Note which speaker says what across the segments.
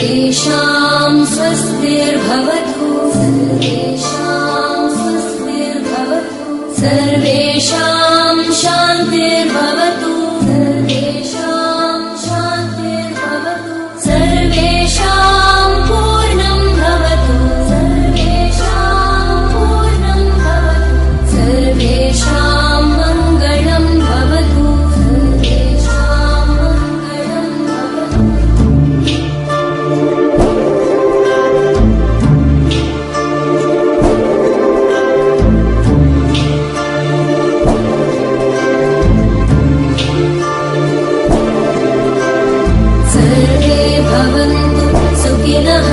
Speaker 1: सर्वेषां स्वस्तिर्भवतु सर्वेषां स्वस्तिर्भवतु सर्वेषां शान्तिर्भवतु सर्वेषां शान्तिर्भवतु सर्वेषां पूर्णं भवतु सर्वेषां पूर्णं भवतु सर्वेषां मङ्गलं भवतु सर्वेषां मङ्गलं भवतु सर्वे भवन्तु सुखिनः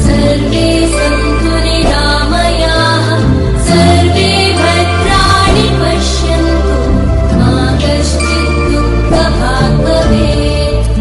Speaker 1: सर्वे सन्तु निरामयाः सर्वे भद्राणि पश्यन्तु मा कश्चित् दुःखभाग् भवेत्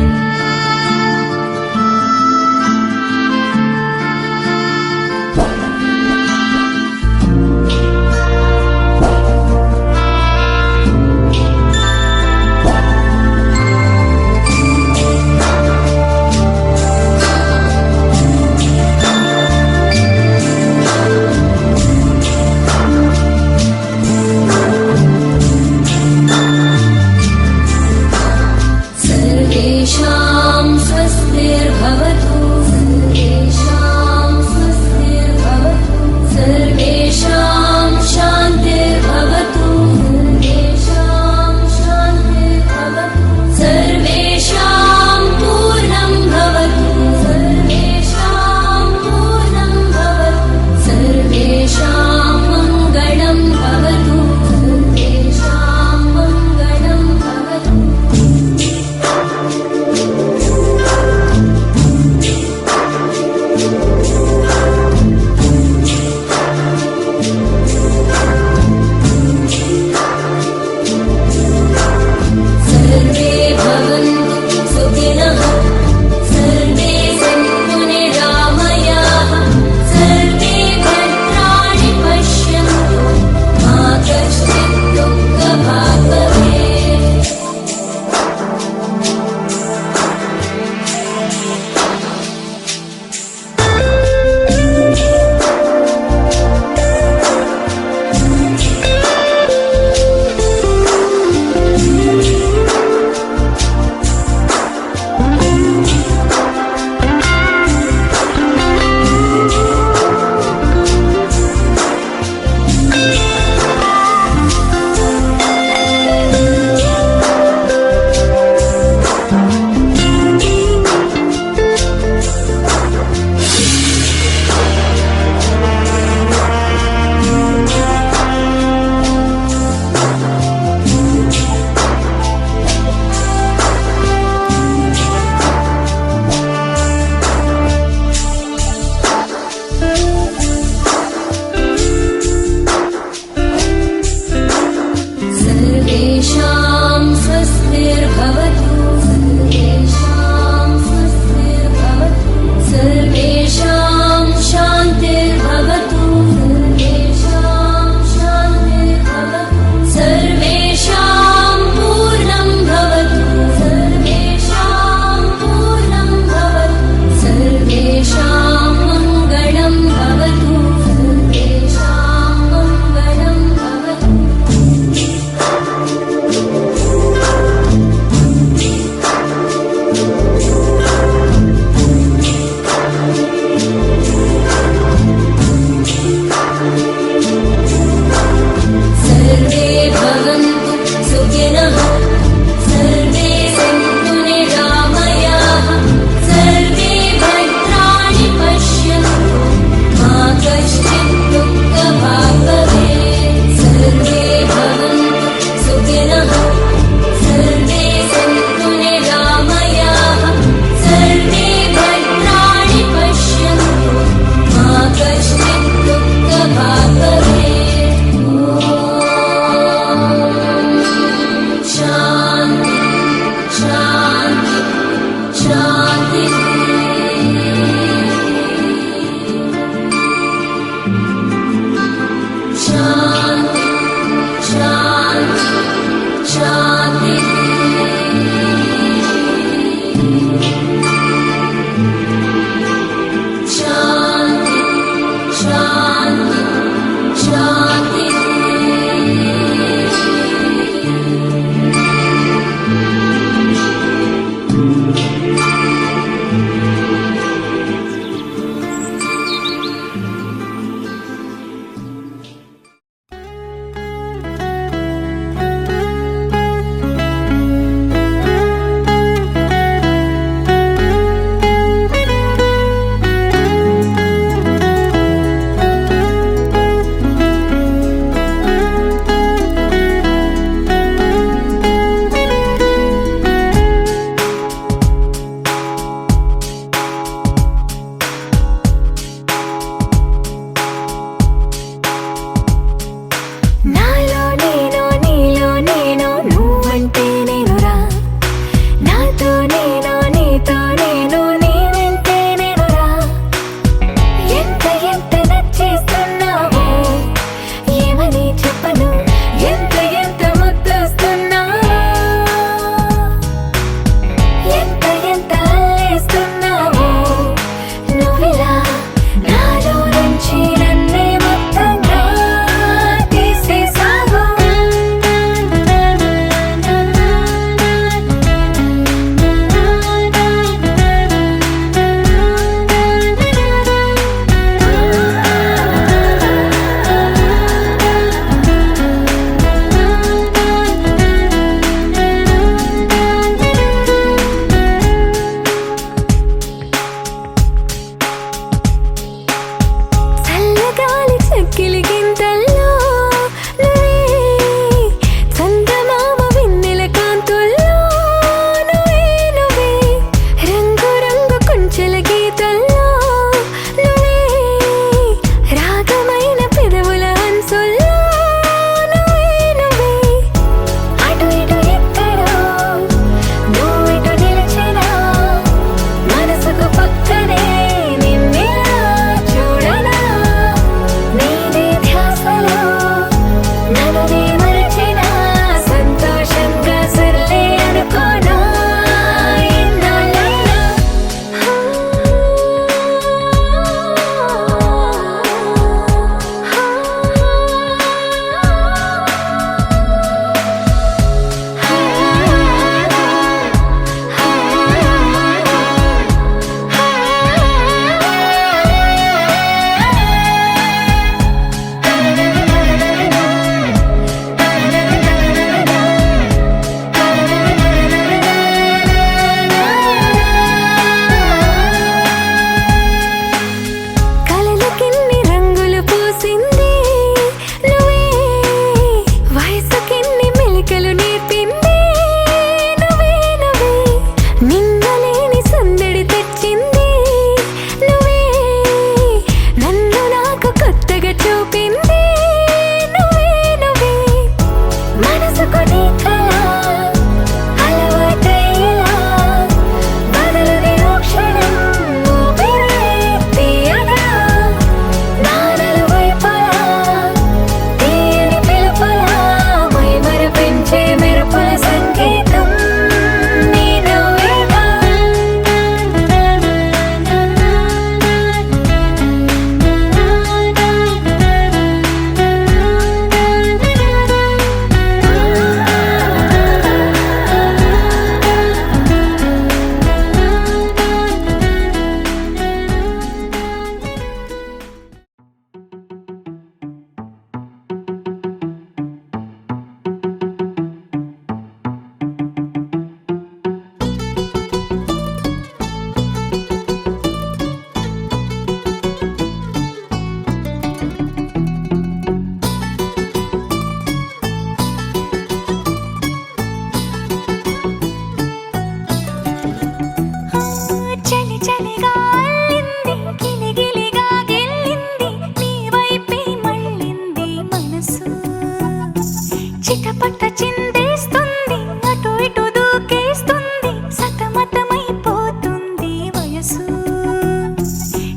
Speaker 2: మనసు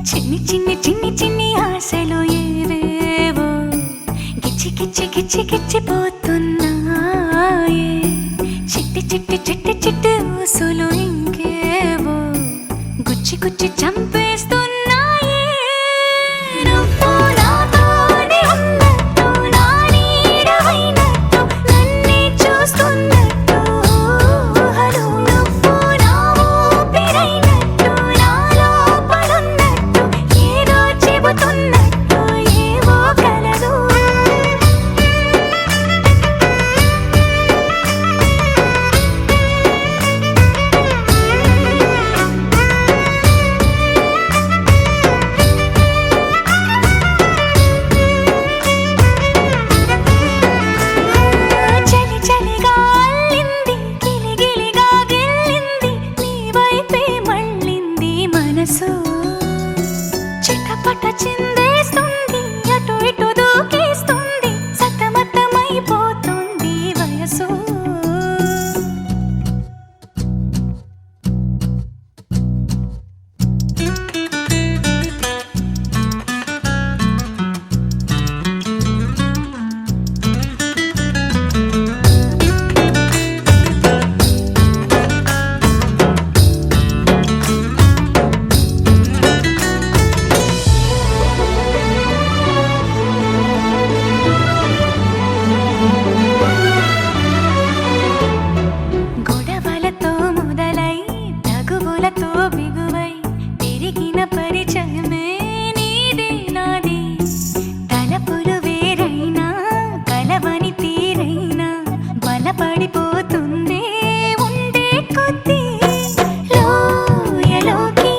Speaker 2: చిన్ని చిన్ని చిన్ని చిన్ని ఆశలు ఏవేవో గిచ్చి గిచ్చి గిచ్చి గిచ్చిపోతున్నాయే చిట్టి చిట్టి చిట్టి చిట్టి ఊసులు ఇంకేవో గుచ్చి గుచ్చి చంపేస్తున్నాయే నువ్వు నాతోనే ఉన్నట్టు నా నీడవైనట్టు నన్నే చూస్తున్నట్టు ఊహలు నువ్వు నా ఊపిరైనట్టు నా లోపలున్నట్టు ఏదో చెబుతున్నట్టు ఏవో కలదు చలి చలిగా అల్లింది గిలిగిలిగా గిల్లింది నీ వైపే మళ్ళింది మనసు చిటపట చిందేస్తుంది అటు ఇటు దూకేస్తుంది సతమతమైపోతుంది వయసు గొడవలతో మొదలై తగువులతో బిగువై పెరిగిన పరిచయమే నీది నాది తలపులు వేరైనా కలవని తీరైనా బలపడిపోతుంది ఉండే కొద్దీ లోయలోకి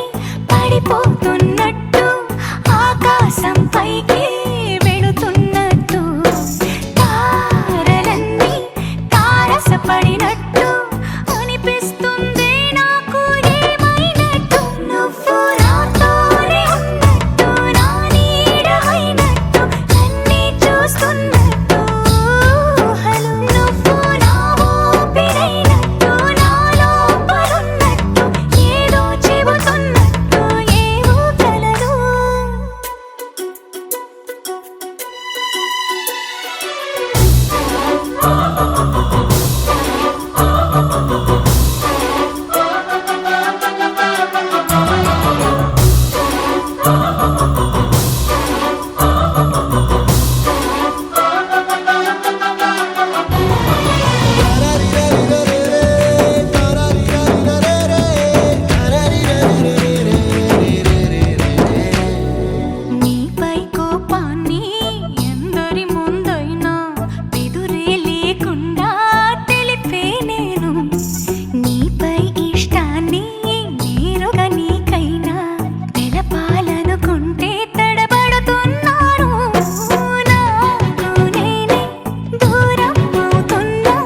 Speaker 2: పడిపోతున్నట్టు ఆకాశం పైకి వెళుతున్నట్టు తారలన్నీ తారసపడినట్టు అనిపిస్తుంది నాకు ఏమైనట్టు నువ్వు నాతోనే ఉన్నట్టు నా నీడవైనట్టు నన్నే చూస్తున్నట్టు ఊహలు నువ్వు నా ఊపిరైనట్టు నా లోపలున్నట్టు ఏదో చెబుతున్నట్టు ఏవో కలదు నీపై కోపాన్ని ఎందరి ముందైనా బెదురే లేకుండా తెలిపే నేను నీపై ఇష్టాన్ని నేరుగా నీకైనా తెలపాలనుకుంటే తడబడుతున్నాను నాకు నేనే దూరం అవుతున్నా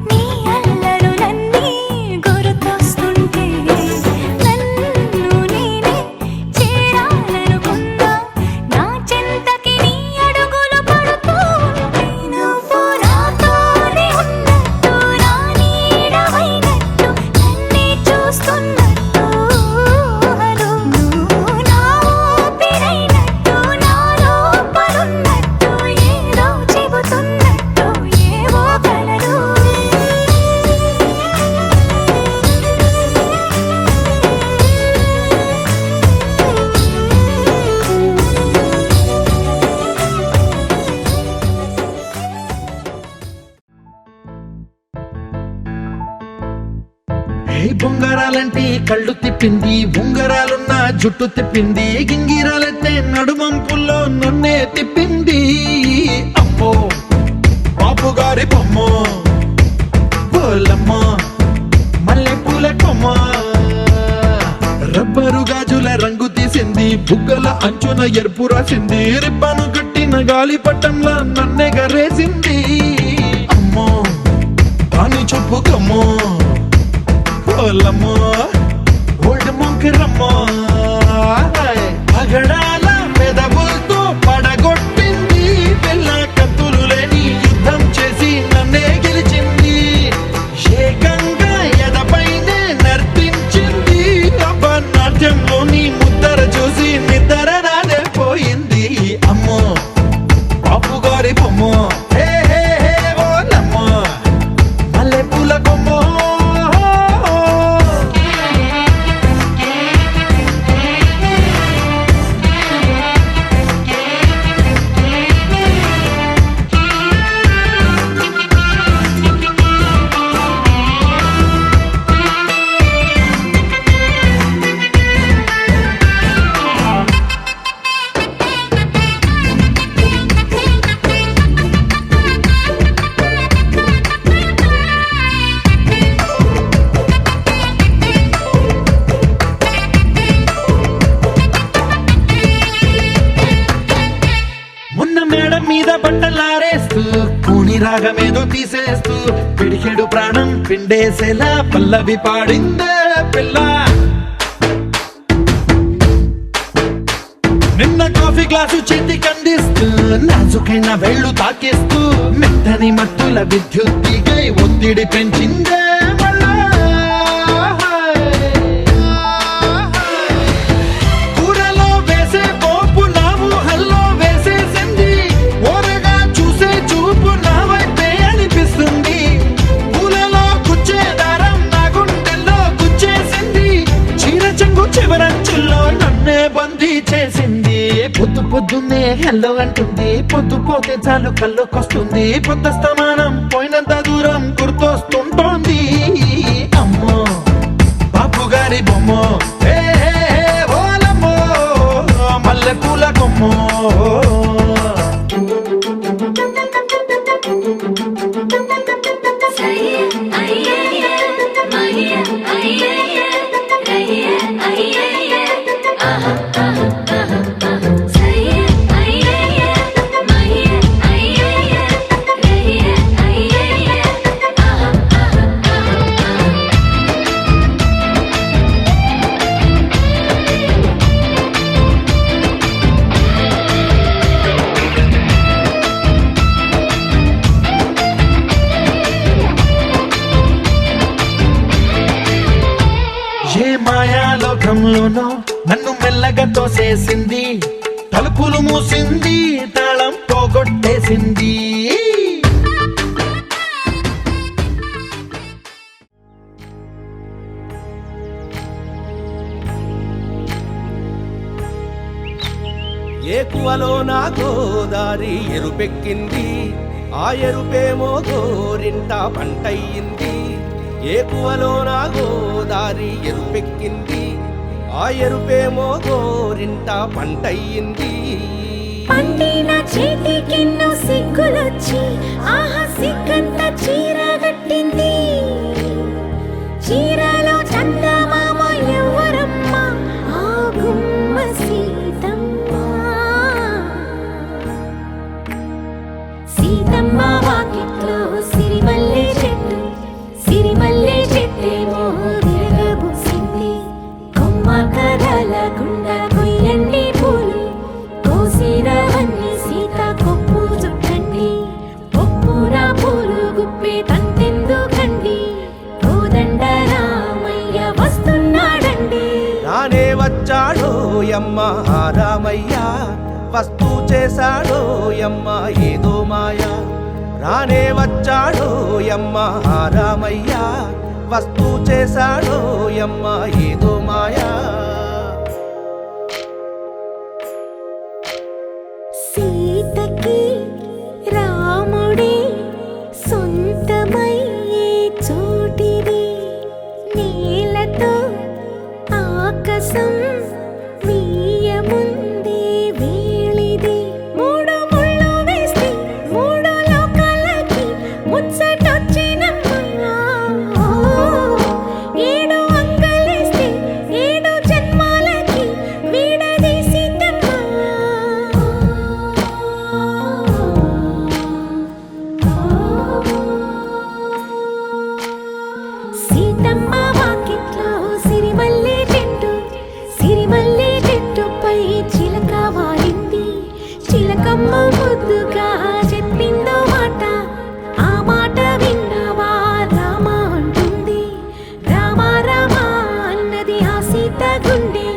Speaker 2: నీ అల్లరులన్నీ గుర్తొస్తుంటే నన్ను నేనే చేరాలనుకున్నా నా చెంతకి నీ అడుగులు పడుతూ ఉంటే నువ్వు నాతోనే ఉన్నట్టు నా నీడవైనట్టు నన్నే చూస్తున్నట్టు ఊహలు నువ్వు నా ఊపిరైనట్టు నా లోపలున్నట్టు ఏదో చెబుతున్నట్టు ఏవో కలదు
Speaker 3: ఏ బొంగరాలంటే కళ్ళు తిప్పింది ఉంగరాలున్న జుట్టు తిప్పింది గింగిరాలైతే నడుమంపుల్లో నన్నే తిప్పింది అమ్మో బాబు గారి బొమ్మ పోలమ్మ మల్లె పూల కొమ్మ రబ్బరు గాజుల రంగు తీసింది బుగ్గల అంచున ఎరుపు రాసింది రిబ్బను కట్టిన గాలి పట్టంలా నన్నే గరేసింది అమ్మో దాని చూపు కమ్మో పోలమ్మో ఓల్డ్ మొంకరమ్మో పగడాల పెదవులతో పడగొట్టింది పిల్ల కత్తులు లేని యుద్ధం చేసి నన్నే గెలిచింది ఏకంగా ఎదపైనే నర్తించింది అబ్బ నాట్యం ముఖంలో నీ ముద్దర చూసి నిద్ర నాదే పోయింది అమ్మో బాపు గారి బొమ్మ హే హే హే ఓలమ్మ మల్లె పూల కొమ్మ మేడం మీద బట్టలారేస్తూ కూని రాగమేదో తీసేస్తూ పిడికెడు ప్రాణం పిండేసేలా పల్లవి పాడిందే పిల్ల నిన్న కాఫీ గ్లాసు చేతి కందిస్తూ నాజుకైన వేళ్ళు తాకేస్తూ మెత్తని మత్తుల విద్యుత్తికై ఒత్తిడి పెంచిందే పొద్దు పొద్దున్నే హెల్లో అంటుంది పొద్దు పోతే చాలు కళ్ళొకొస్తుంది పొద్దస్తమానం పోయినంత దూరం గుర్తొస్తుంటోంది అమ్మో బాపు గారి బొమ్మ హే హే హే ఓలమ్మో మల్లె పూల కొమ్మ ఏ మాయాలోకంలోనో నన్ను మెల్లగా తోసేసింది తలుపులు మూసింది తాళం పోగొట్టేసింది
Speaker 4: ఏకువలో నా గోదారి ఎరుపెక్కింది ఆ ఎరుపేమో గోరింట పంటయ్యింది ఏకువలో నా గోదారి ఎరుపెక్కింది ఆ ఎరుపేమో గోరింట పంటయ్యింది
Speaker 2: పండిన చేతికెన్నో సిగ్గులొచ్చి ఆహా సిగ్గంత చీరగట్టింది చీరలో చందమామ ఎవరమ్మ ఆ గుమ్మ సీతమ్మ సీతమ్మ వాకిట్లో సిరిమల్లె చెట్టు సిరిమల్లె చెట్టేమో విరగబూసింది కొమ్మ కదలకుండా కొయ్యండి పూలు కోసిరవన్నీ సీత కొప్పు చుట్టండి కొప్పున పూలు గుప్పే తంతెందుకండి కోదండ రామయ్య వస్తున్నాడండి
Speaker 4: రానే వచ్చాడో యమ్మ రామయ్య వస్తూ చేశాడో యమ్మ ఏదో మాయా రానే వచ్చాడో యమ్మ రామయ్య వస్తూ చేశాడో యమ్మ ఏదో మాయా
Speaker 2: సీతకి రాముడే సొంతమయ్యే చోటిది నేలతో ఆకాశం వీయముందే వేళిది మూడు ముళ్ళు వేస్తే మూడు లోకాలకి ముచ్చటొచ్చినమ్మా ఏడు అంగలేస్తే ఏడు జన్మాలకి వీడదీసిందమ్మా సీతమ్మ వాకిట్లో సిరిమల్లె చెట్టుపై చిలక వాలింది చిలకమ్మ ముద్దుగా చెప్పిందో మాట ఆ మాట విన్నవా రామ అంటుంది రామ రామ అన్నది ఆ సీత గుండె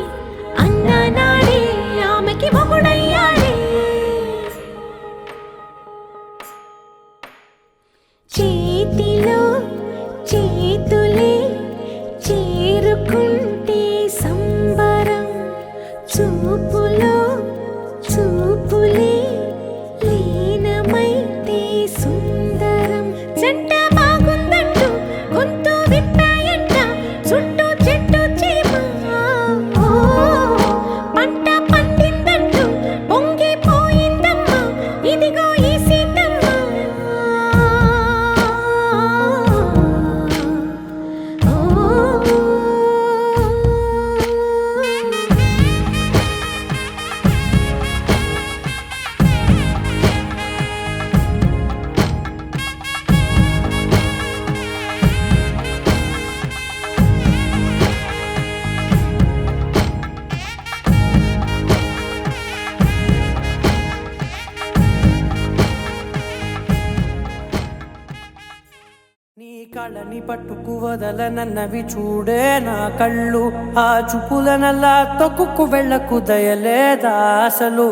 Speaker 5: కళని పట్టుకు వదలనన్నవి చూడే నా కళ్ళు ఆ చూపులనల్లా తొక్కుకు వెళ్ళకు దయలేదా అసలు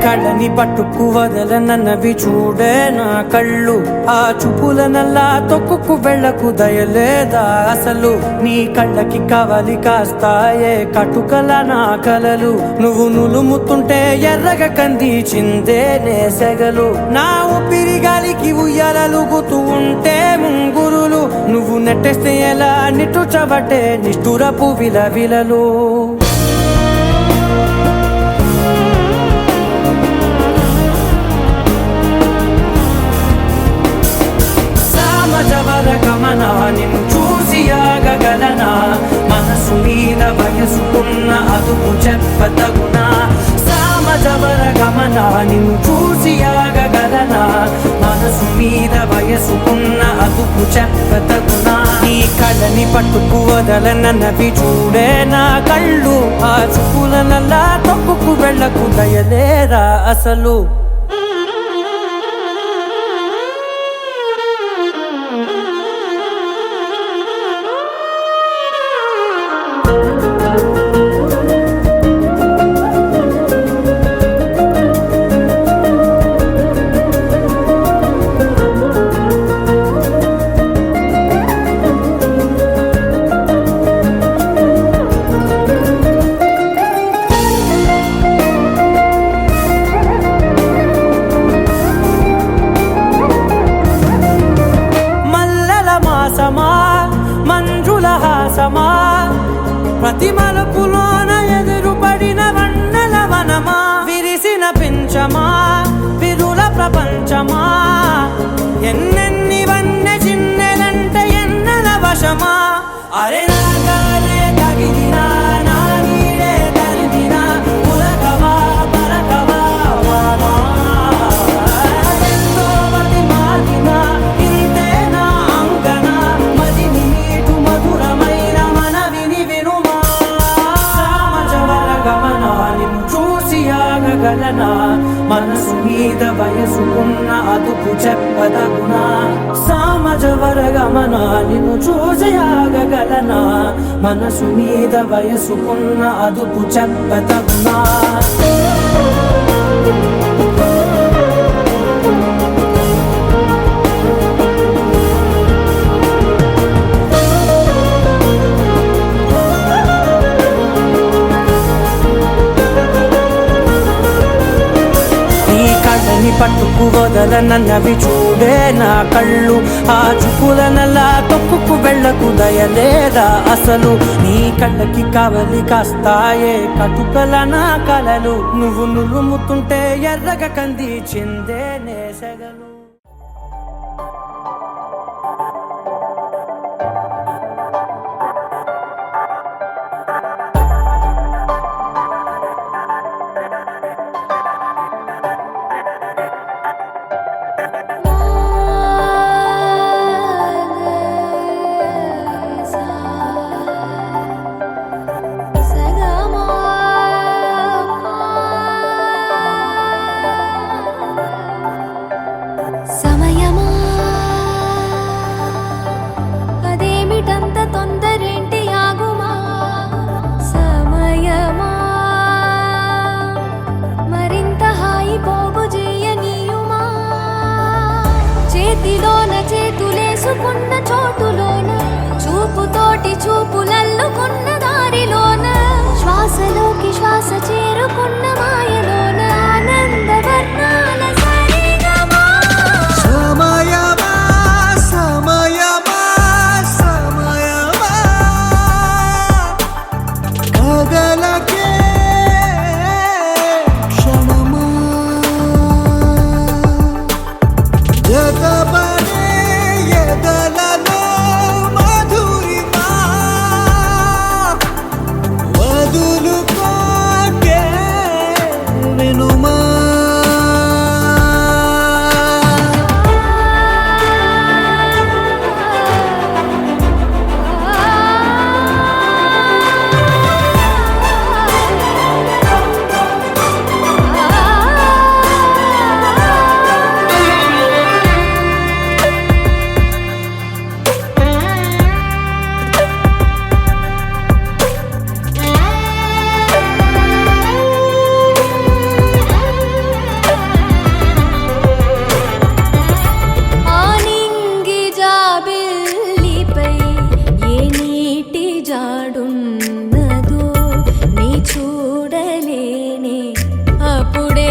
Speaker 5: కళ్ళని పట్టుకు వదలనన్నవి చూడే నా కళ్ళు ఆ చూపులనల్లా తొక్కుకు వెళ్ళకు దయలేదా అసలు నీ కళ్ళకి కవలి కాస్తాయే కటుకల నా కలలు నువ్వు నులుముతుంటే ఎర్రగ కంది చిందే నేసెగలు నా ఊపిరి గాలికి ఉయ్యాలలుగుతూ ఉంటే ముంగురులు నువ్వు నెట్టేస్తే ఎలా నిట్టుచబట్టే నిష్ఠురపు విలవిలలు గమనా నిన్ను చూసి ఆగగలనా మనసు మీద వయసుకున్న అదుపు చెప్పతగునా సామజవర గమనా నిన్ను చూసి ఆగగలనా మనసు మీద వయసుకున్న అదుపు చెప్పతగునా నీ కళ్ళని పట్టుకు వదలనన్నవి చూడే నా కళ్ళు ఆ చూపులనల్లా తొక్కుకు వెళ్ళకు దయలేరా అసలు ప్రతి మలుపులోన ఎదురుపడిన వన్నెల వనమా విరిసిన పించమా విరుల ప్రపంచమా ఎన్నెన్ని వన్నె చిన్నెలంటే ఎన్నెల వశమా అరే నాగాలే తగిలినా నా నీడే తరిదినా పులకవా పలకవా వామా ఎంతో మతి మాటినా ఇంతే నా అంగన మదిని నీటు మధురమైన మనవిని వినుమా సామజవర గమనా నిన్ను చూసి ఆగగలనా మనసు మీద వయసుకున్న అదుపు చెప్పదగునా సామజవర గమనా నిన్ను చూసి ఆగగలనా మనసు మీద వయసుకున్న అదుపు చెప్పదగునా పట్టుకు వదలనన్నవి చూడే నా కళ్ళు ఆ చూపులనల్లా తొక్కుకు వెళ్ళకు దయలేదా అసలు నీ కళ్ళకి కవలి కాస్తాయే కటుకల నా కలలు నువ్వు నులుముతుంటే ఎర్రగ కంది చిందే నేసెగలు
Speaker 2: చేతులేసుకున్న చోటులోన చూపుతోటి చూపులల్లుకున్న దారిలోన శ్వాసలోకి శ్వాస చేరుకున్న మాయలోన ఆనంద వర్ణాల సరిగమా
Speaker 6: సమయమా సమయమా సమయమా కదలకే క్షణమా జతబడే ఎదలలో మధురిమా
Speaker 2: ఏనాడున్నదో నీ చూడలేనే అప్పుడే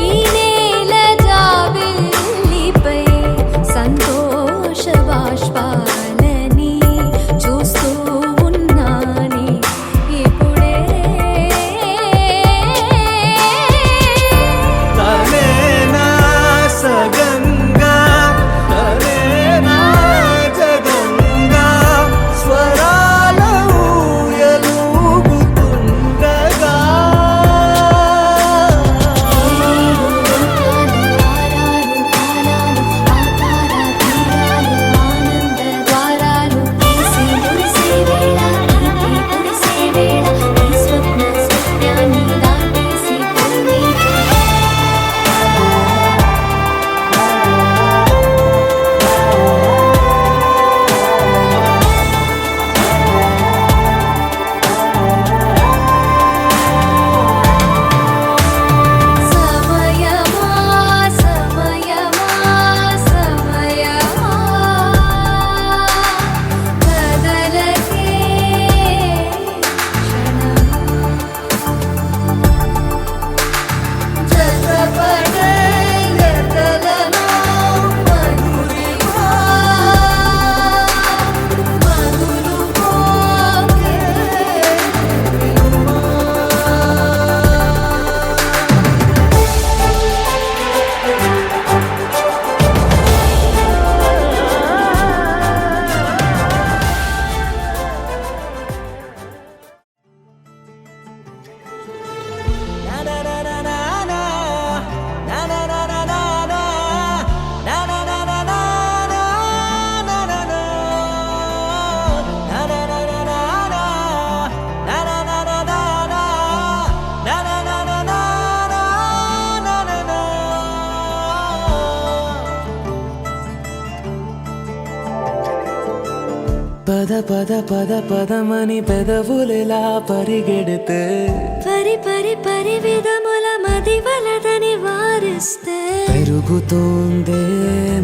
Speaker 2: ఈ నేల జాబిల్లిపై సంతోష బాష్పాలని చూస్తూ ఉన్నానే ఇప్పుడే
Speaker 6: తనేనా సగంగా తనేనా జగంగా స్వరాల ఊయలూగుతుండగా
Speaker 2: సమయమా సమయమా సమయమా కదలకే జతపడే ఎదలలో మధురిమా మధులు పోకే
Speaker 5: పద పద పద పదమని పెదవులెలా పరిగెడితే
Speaker 2: పరి పరి పరి విధముల మది వలదని వారిస్తే
Speaker 5: పెరుగుతోందే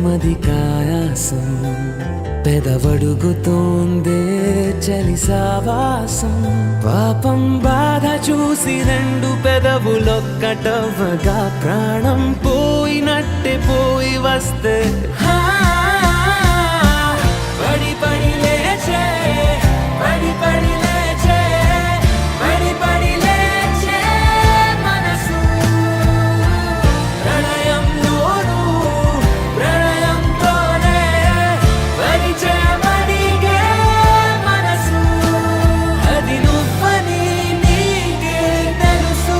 Speaker 5: మది కాయాసం పెదవడుగుతోందే చలి సావాసం పాపం బాధ చూసి రెండు పెదవులొక్కటవ్వగా ప్రాణం పోయినట్టే పోయి వస్తే పడి పడి లేచే పడి పడి లేచే పడి పడి లేచే మనసు ప్రణయంలోను ప్రణయంతోనే పరిచయమడిగే మనసు అది నువ్వని నీకే తెలుసు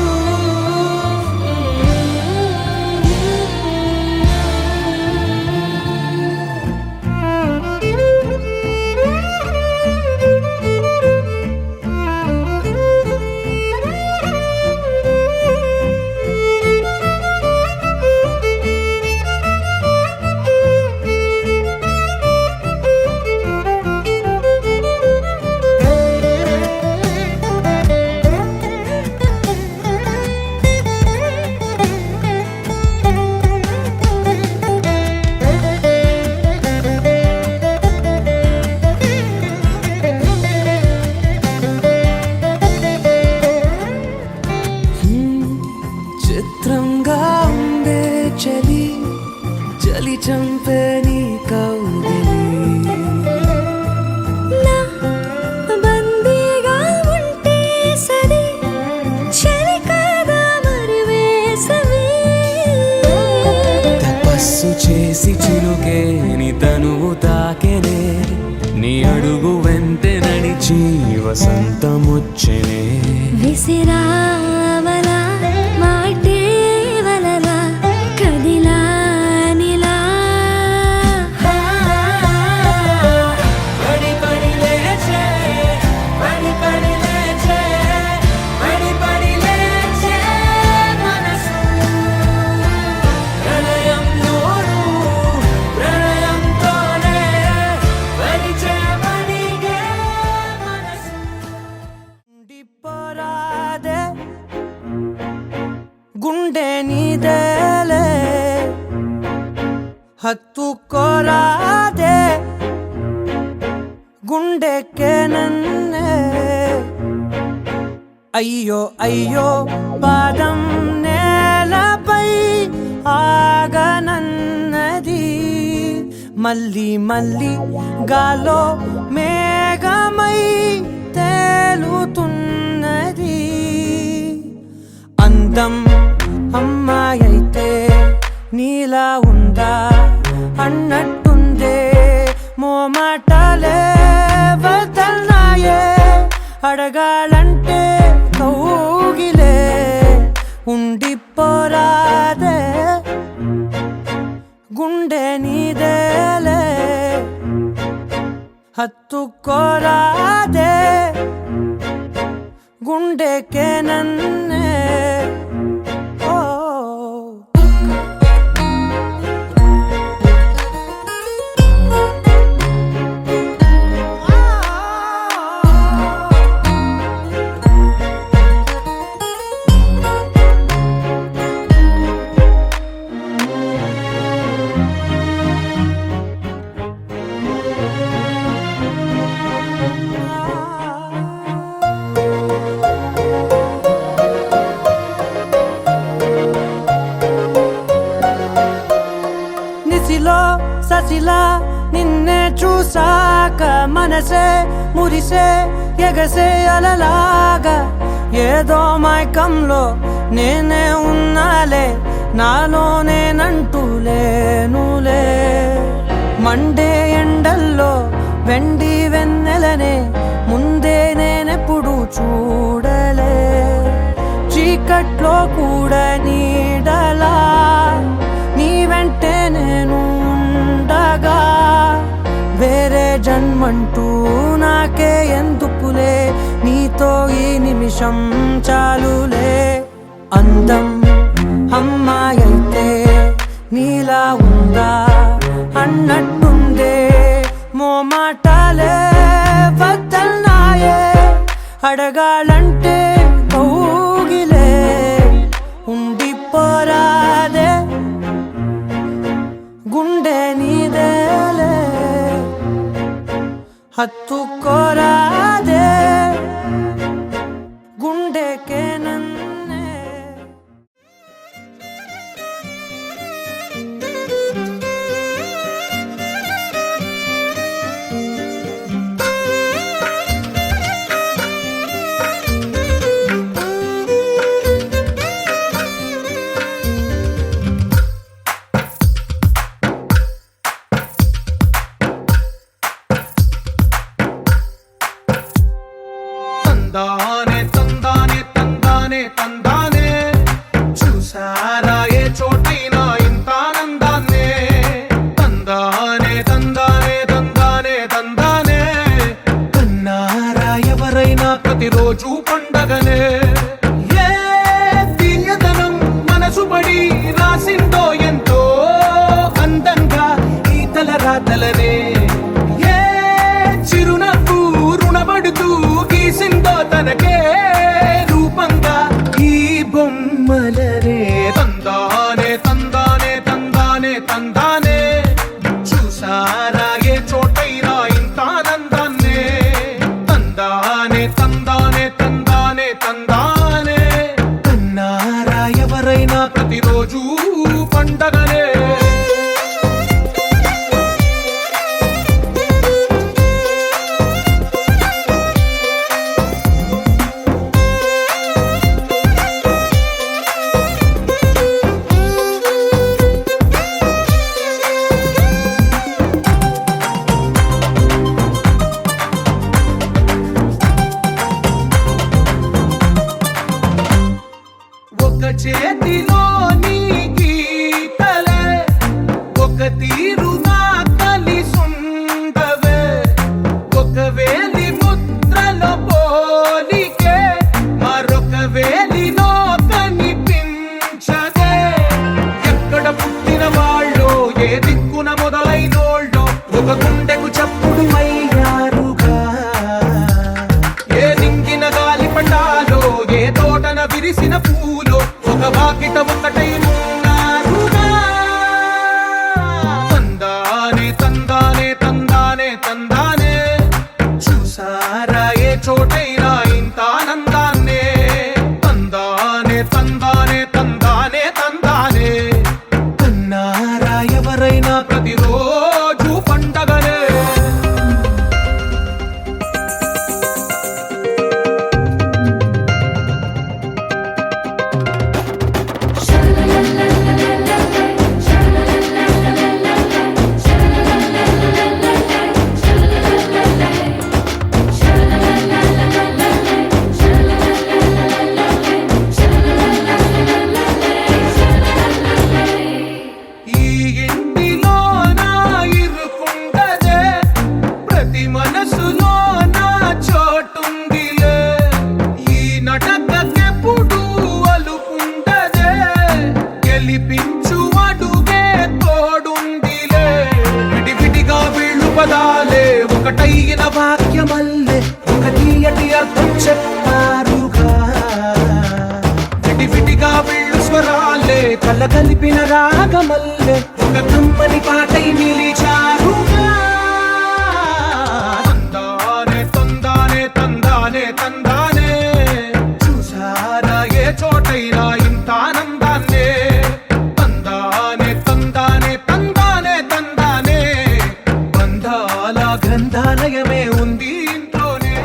Speaker 5: చిత్రంగా ఉందే చలి చలి చంపే నీ కౌగిలి
Speaker 2: నా బందీగా ఉంటే సరి చలి కాదా మరి వేసవి
Speaker 5: తపస్సు చేసి చిలుకేని తనువు తాకెనే నీ అడుగు వెంటే నడిచి వసంతముచ్చెనే
Speaker 2: విసిరావలా మాటే వలలా కదిలా నిలా
Speaker 5: పడి పడి లేచే పడి పడి లేచే పడి పడి లేచే మనసు ప్రణయంలోను ప్రణయంతోనే పరిచయమడిగే మనసు
Speaker 6: పోరాదే గుండెకే నన్నే అయ్యో అయ్యో పాదం నేలపై ఆగనన్నది మళ్ళీ మళ్ళీ గాలో మేఘమై తేలుతున్నది అందం అమ్మాయైతే నీలా ఉందా అన్నట్టుందే మోమాటాలే వదల్నాయే అడగాలంటే కౌగిలే ఉండిపోరాదే గుండె నీదేలే హత్తుకోరాదే గుండెకే నన్నే ఓ ససిలా నిన్నే చూసాక మనసే మురిసే ఎగసే అలలాగా ఏదో మైకంలో నేనే ఉన్నాలే నాలోనేనంటూ లేనులే మండే ఎండల్లో వెండి వెన్నెలనే ముందే నేనెప్పుడు చూడలే చీకట్లో కూడా నీడలా నీ వెంటే నేను ఉండగా వేరే జన్మంటూ నాకే ఎందుకులే నీతో ఈ నిమిషం చాలులే అందం అమ్మాయైతే నీలా ఉందా అన్నట్టుందే మోమాటాలే వదల్నాయే అడగాలంటే కౌగిలే ఉండిపోరాదే గుండె నీదేలే హత్తుకోరాదే గుండెకే నన్నే
Speaker 4: తందానే తందానే తందానే తందానే చూసారా ఏ చోటైనా ఇంత ఆనందాన్నే తందానే తందానే తందానే తందానే కన్నారా ఎవరైనా ప్రతిరోజు పండగనే ఏ తీయదనం మనసు పడి రాసిందో ఎంతో అందంగా ఈ తల రాతలనే ఏ చిరునవ్వు రుణపడుతూ గీసిందో తనకే రూపంగా ఈ బొమ్మలనే తందానే తందానే తందానే తందానే చూసారా ఏ చోటైనా ఇంత ఆనందాన్నే తందానే తందానే తందానే తందానే కన్నారా ఎవరైనా ప్రతిరోజు పండగనే ఒక చేతిలో నీ గీతలే ఒక తీరుగా కలిసుండవే ఒక వేలి ముద్రలో పోలికే మరొక వేలిలో కనిపించదే ఎక్కడ పుట్టిన వాళ్ళో ఏ దిక్కున మొదలైనోళ్ళో ఒక గుండెకు చప్పుడు అయ్యారుగా ఏ నింగిన గాలి పండాలో ఏ తోటన విరిసిన పూలో ఒక వాకిట ఒకటైన వాక్యమల్లే ఒక తీయటి అర్థం చెప్పారుగా విడివిడిగా వీళ్ళు స్వరాలే కళ్ళ కలిపిన రాగమల్లే ఒక కమ్మని పాటై నిలిచారుగా తందానే తందానే తందానే తందానే చూసారా ఏ చోటైనా ఇంత ఆనందాన్నే తందానే తందానే తందానే తందానే బంధాల గ్రంథాలయమే ఉంది ఇంట్లోనే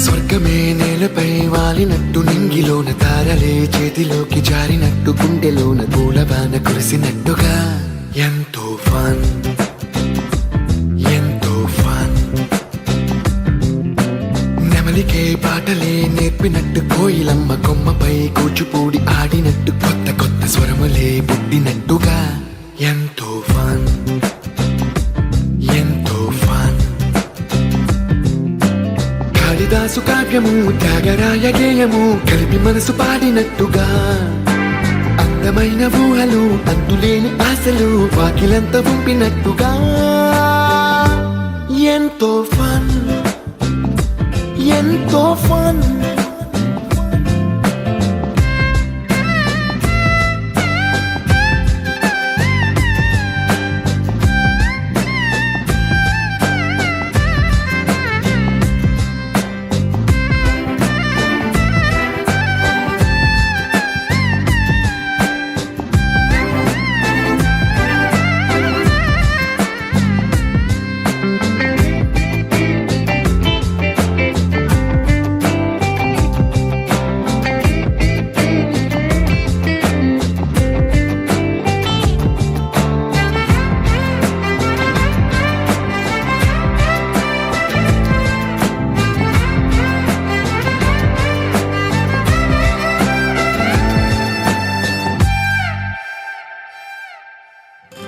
Speaker 7: స్వర్గమే నేలపై వాలినట్టు నింగిలోన తారలే చేతిలోకి జారినట్టు గుండెలోన పూలవాన కురిసినట్టుగా ఎంతో ఫన్ ఎంతో ఫన్ నెమలికే పాటలే నేర్పినట్టు కోయిలమ్మ కొమ్మపై కూచిపూడి ఆడినట్టు కొత్త కొత్త స్వరములే పుట్టినట్టుగా ఎంతో ఫన్ ఎంతో ఫన్ కాళిదాసు కావ్యము త్యాగరాయ గేయము కలిపి మనసు పాడినట్టుగా అందమైన ఊహలు అంతులేని ఆశలు వాకిలంతా పంపినట్టుగా ఎంతో ఫన్ ఎంతో ఫన్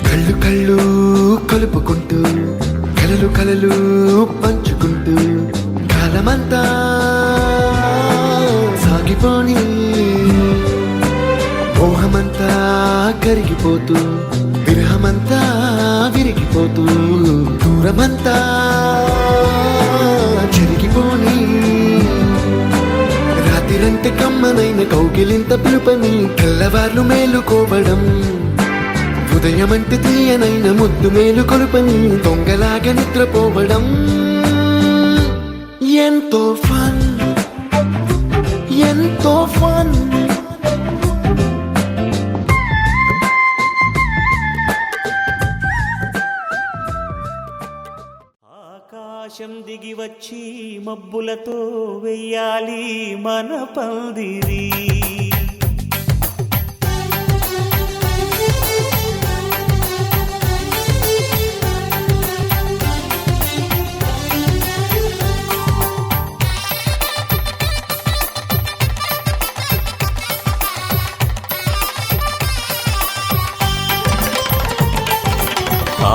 Speaker 7: కళ్ళు కళ్ళు కలుపుకుంటూ కలలు కలలు పంచుకుంటూ కాలమంతా సాగిపోని మోహమంతా కరిగిపోతూ విరహమంతా విరిగిపోతూ దూరమంతా జరిగిపోని రాత్రిరంటే కమ్మనైన కౌగిలింత పిలుపని తెల్లవార్లు మేలుకోవడం ఉదయమంటే తీయనైన ముద్దు మేలు కొలుపని దొంగలాగా నిద్రపోవడం ఎంతో ఫన్ ఎంతో ఫన్
Speaker 8: ఆకాశం దిగి వచ్చి మబ్బులతో వెయ్యాలి మన పందిరి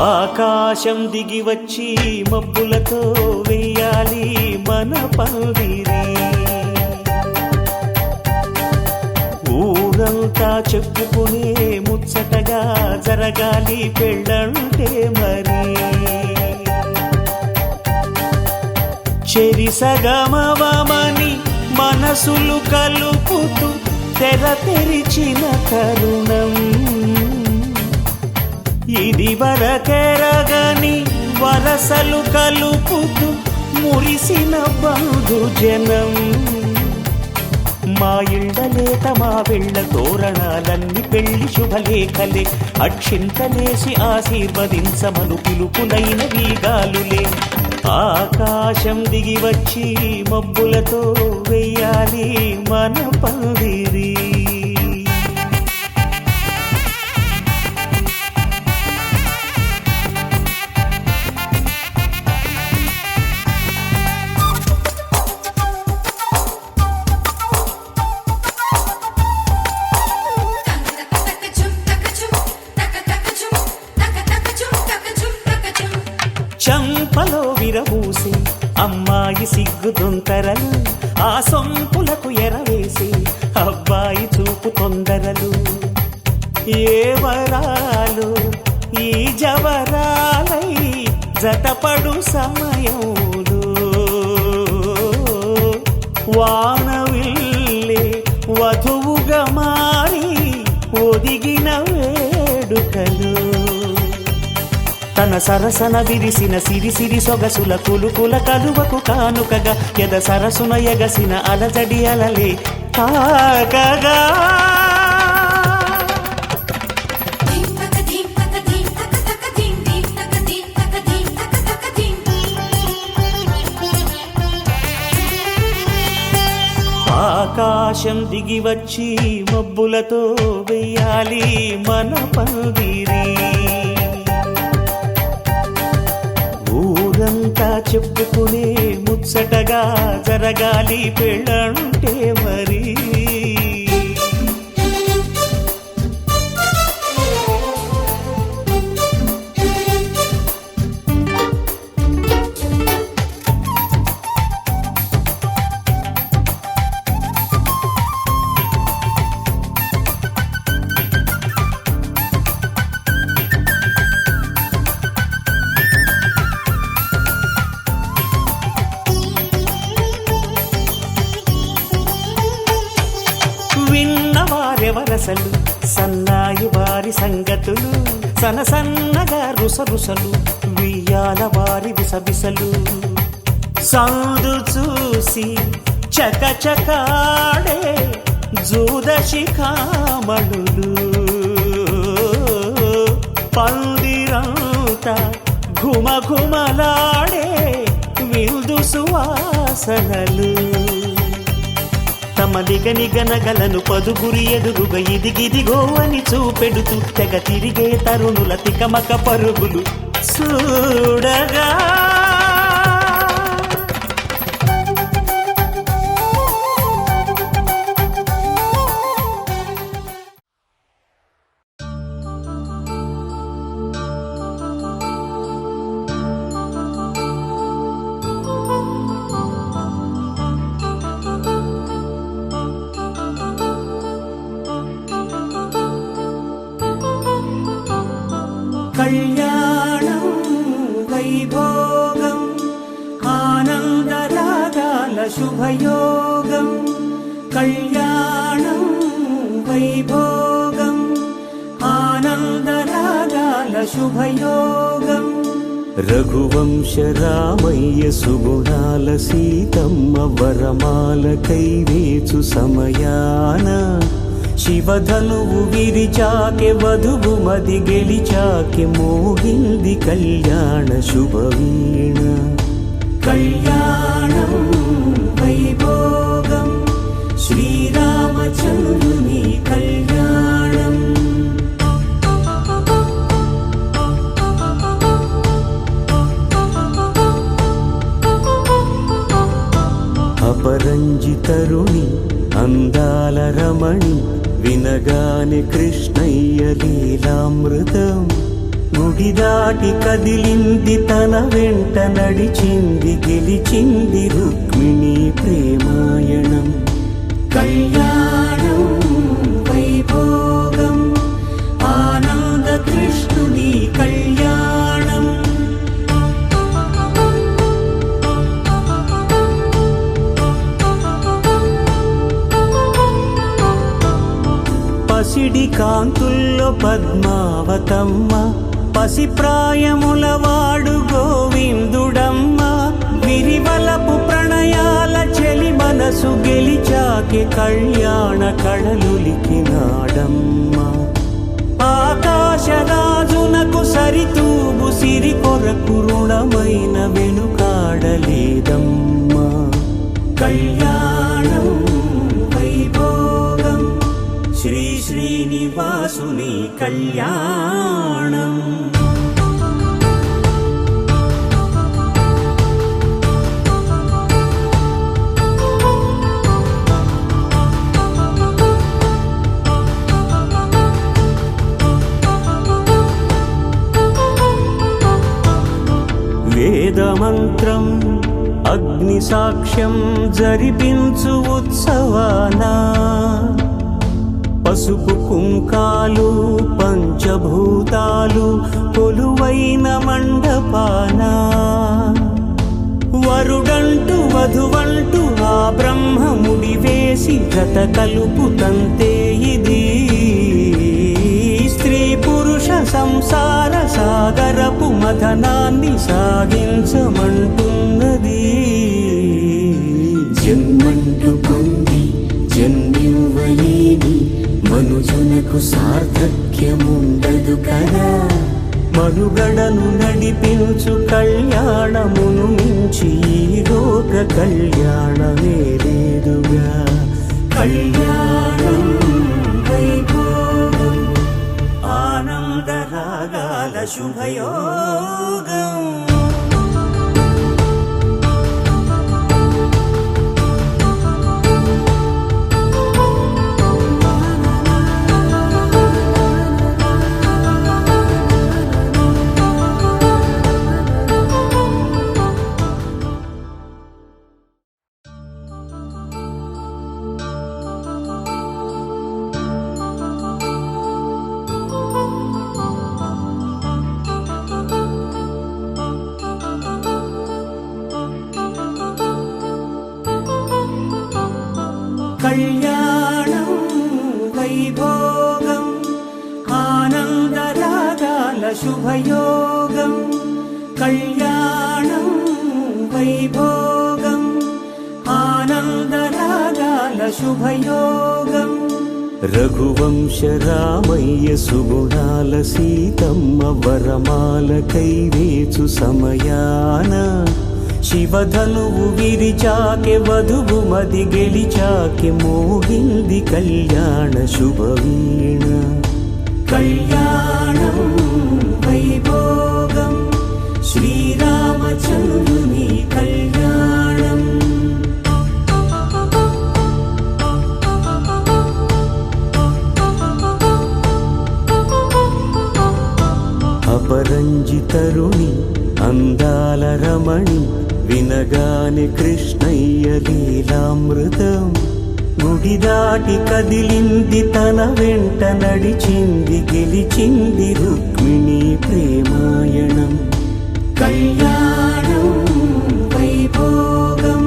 Speaker 8: ఆకాశం దిగి వచ్చి మబ్బులతో వెయ్యాలి మన పందిరి ఊరంతా చెప్పుకునే ముచ్చటగా జరగాలి పెళ్ళంటే మరి చెరిసగమవమని మనసులు కలుపుతూ తెర తెరిచిన తరుణం ఇది వరకెరగని వరసలు కలుపుతూ మురిసిన బంధుజనం మా ఇళ్ళలేత మా వెళ్ళ తోరణాలన్నీ పెళ్లి శుభలేఖలే అక్షింతలేసి ఆశీర్వదించమను పిలుపులైన వీగాలులే ఆకాశం దిగి వచ్చి మబ్బులతో వెయ్యాలి మన పందిరి విరబూసి అమ్మాయి సిగ్గు దొంతరలు ఆ సొంపులకు ఎరవేసి అబ్బాయి చూపు తొందరలు ఏ వరాలు ఈ జవరాలై జతపడు సమయంలో వానవిల్లే వధువుగా మారి ఒదిగిన వేడుకలు తన సరసన విరిసిన సిరిసిరి సొగసుల కులుకుల కలువకు కానుకగా ఎద సరసున ఎగసిన అలజడి అలలే తాకగా ఆకాశం దిగి వచ్చి మబ్బులతో వెయ్యాలి మన పందిరి ఊరంతా చెప్పుకునే ముచ్చటగా జరగాలి పెళ్ళంటే మరి విన్నవారెవరసలు సన్నాయి వారి సంగతులు సనసన్నగా రుసరుసలు వియ్యాల వారి విసబిసలు సందు చూసి చకచకాడే జూదశిఖామణులు పందిరంతా ఘుమఘుమలాడే విందు సువాసనలు తమ నిగనిగనగలను పదుగురి ఎదురుగా ఇదిగిదిగో అని చూపెడుతూ తెగ తిరిగే తరుణుల తికమక పరుగులు చూడగా కళ్యాణం వైభోగం ఆనందరాగాల శుభయోగం కళ్యాణం వైభోగం ఆనందరాగాల శుభయోగం రఘువంశ రామయ్య సుగుణాల సీతమ్మ వరమాల కైవేచు సమయాన శివధనువు విరిచాకె వధువు మది గెలిచాకె మోగింది కళ్యాణ శుభవీణ కళ్యాణం వైభోగం శ్రీరామచంద్రుని కళ్యాణం అపరంజి తరుణి అందాల రమణి వినగానే కృష్ణయ్య లీలామృతం గుడి దాటి కదిలింది తన వెంట నడిచింది గెలిచింది రుక్మిణి ప్రేమాయణం కళ్యాణం వైభోగం ఆనంద కృష్ణుని కళ్యాణం పసిడి కాంతుల్లో పద్మావతమ్మ పసిప్రాయముల వాడు గోవిందుడమ్మ విరివలపు ప్రణయాల చెలి మనసు గెలిచాకే కళ్యాణ కళలులికినాడమ్మ ఆకాశరాజునకు సరితూబు సిరి కొరకు రుణమైన వెనుకాడలేదమ్మ కళ్యాణం వైభోగం శ్రీ శ్రీనివాసుని కళ్యాణం వేద వేదమంత్రం అగ్ని సాక్ష్యం జరిపించు ఉత్సవాన పసుపు కుంకాలు పంచభూతాలు కొలువైన మండపాన వరుడంటూ వధువంటూ ఆ బ్రహ్మముడి వేసి జత కలుపుతంతే ఇది స్త్రీ పురుష సంసార సాగరపు మథనాన్ని సాగించమంటున్నది. జన్మంటూ పొంది జన్మివ్వలేని మనుజునకు సార్థక్యముండదు కదా. మనుగడను నడిపించు కళ్యాణమును మించి ఈ లోక కళ్యాణమే లేదుగా. కళ్యాణం వైభోగం ఆనందరాగాల శుభయోగం. కళ్యాణం వైభోగం ఆనందరాగాల శుభయోగం. కళ్యాణం వైభోగం ఆనందరాగాల శుభయోగం. రఘువంశ రామయ్య సుగుణాల సీతమ్మ వరమాల కైవేచు సమయాన శివధనువు విరిచాకె వధువు మది గెలిచాకె మోగింది కళ్యాణ శుభవీణ. కళ్యాణం వైభోగం శ్రీరామచంద్రుని కళ్యాణం. అపరంజి తరుణి అందాల రమణి వినగానే కృష్ణయ్య లీలామృతం. గుడి దాటి కదిలింది తన వెంట నడిచింది గెలిచింది రుక్మిణి ప్రేమాయణం. కళ్యాణం వైభోగం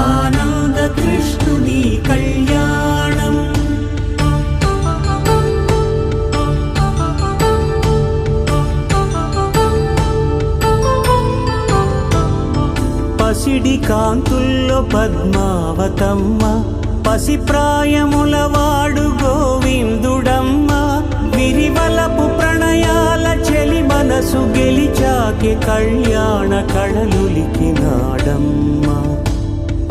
Speaker 8: ఆనంద కృష్ణుని కళ్యాణం. పసిడి కాంతుల్లో పద్మావతమ్మ పసిప్రాయముల వాడు గోవిందుడమ్మ. విరివలపు ప్రణయాల చెలి మనసు గెలిచాకె కళ్యాణ కళలులికినాడమ్మ.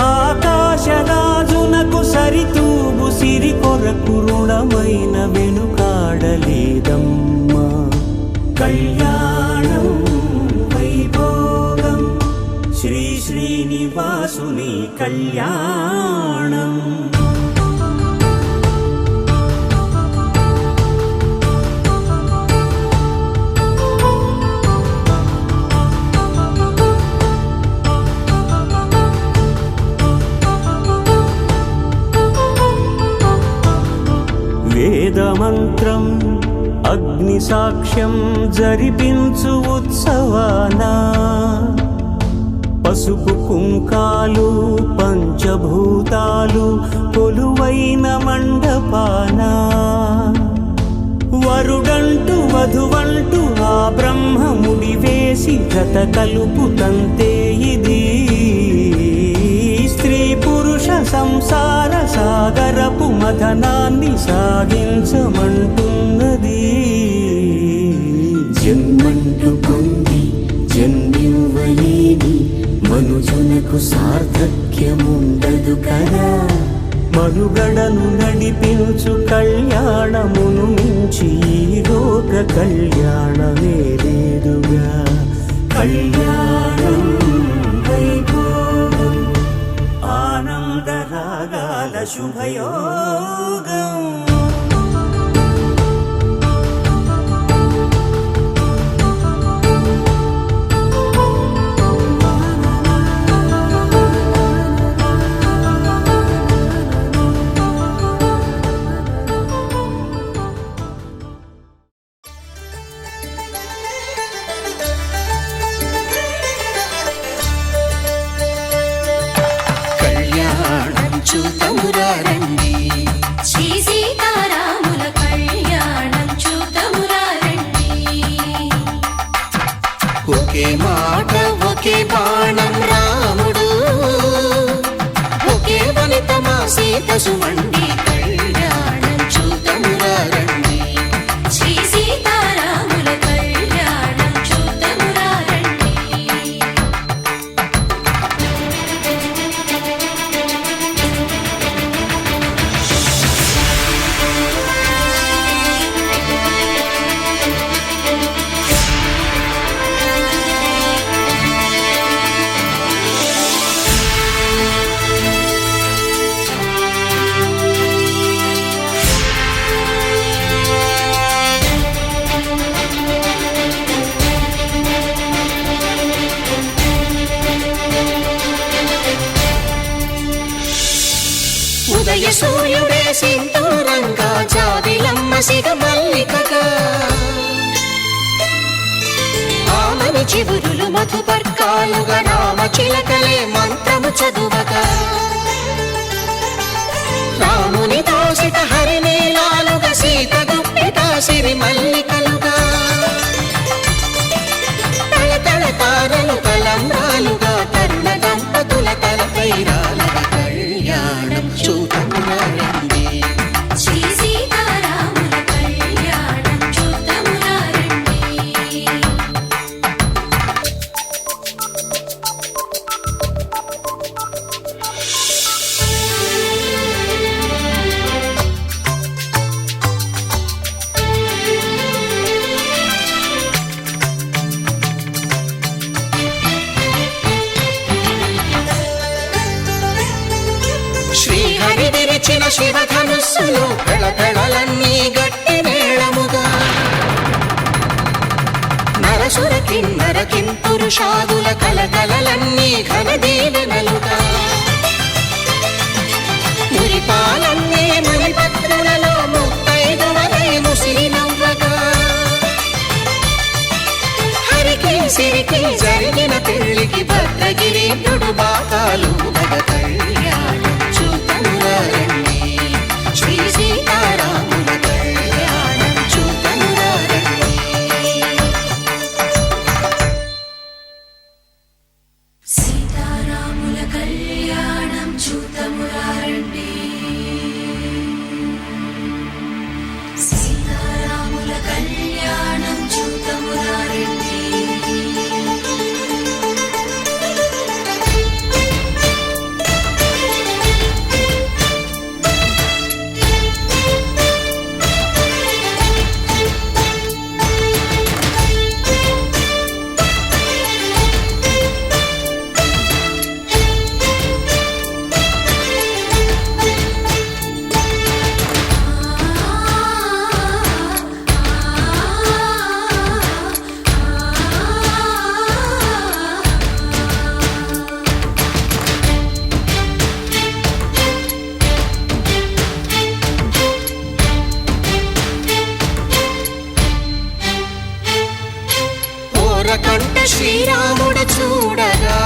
Speaker 8: ఆకాశరాజునకు సరితూగు సిరి కొరకు రుణమైన వెనుకాడలేదమ్మ. కళ్యాణం వైభోగం శ్రీ శ్రీనివాసుని కళ్యాణం. వేదమంత్రం అగ్ని సాక్ష్యం జరిపించు ఉత్సవాన పసుపు కుంకాలు పంచభూతాలు కొలువైన మండపాన వరుడంటూ వధువంటూ ఆ బ్రహ్మముడి వేసి జత కలుపుతంతే ఇది స్త్రీ పురుష సంసార సాగరపు మథనాన్ని సాగించమంటున్నది. జన్మంటూ పొంది జన్మివ్వలేని మనుజునకు సార్థక్యముండదు కదా. మనుగడను నడిపించు కళ్యాణమును మించి ఈ లోక కళ్యాణమే లేదుగా. కళ్యాణం వైభోగం ఆనందరాగాల శుభయోగం. సుమండి కళ్యాణం చూతమురారండి
Speaker 1: శ్రీ సీతారాముల కళ్యాణం చూతమురారండి
Speaker 8: ఉదయ సూర్యుడే సింధూరంగా జాబిలమ్మ సిగ మల్లికగా ఆమని చివురులు మధుపర్కాలుగా రామ చిలకలే మంత్రము చదువగా రాముని దోసిట హరినీలాలుగా సీత గుప్పిట సిరి మల్లికలుగా తళతళ తారలు తలంబ్రాలుగా తరుణ దంపతుల తలపైరాలుగా కళ్యాణం చూతమురారండి
Speaker 1: శ్రీ సీతారాముల కళ్యాణం చూతమురారండి
Speaker 8: శ్రీహరి విరిచిన శివధనుస్సులు పెళపెళలన్నీ గట్టి మేళముగా నరసుర కిన్నర కింపురుషాదుల కలకలలన్నీ ఘన దీవెనలుగా మురిపాలన్నీ మణిపత్రులలో ముత్తైదువలై ముసిరి నవ్వగా హరికి సిరికి జరిగిన పెళ్లికి భద్రగిరీంద్రుడు బాకాలు కళ్యాణం చూతమురారండి శ్రీ సీతారాముల కళ్యాణం చూతమురారండి
Speaker 1: సీతారాముల కళ్యాణం చూతమురారండి సీతారాముల కళ్యాణం చూతమురారండి
Speaker 8: ఓరకంట శ్రీరాముడు చూడగా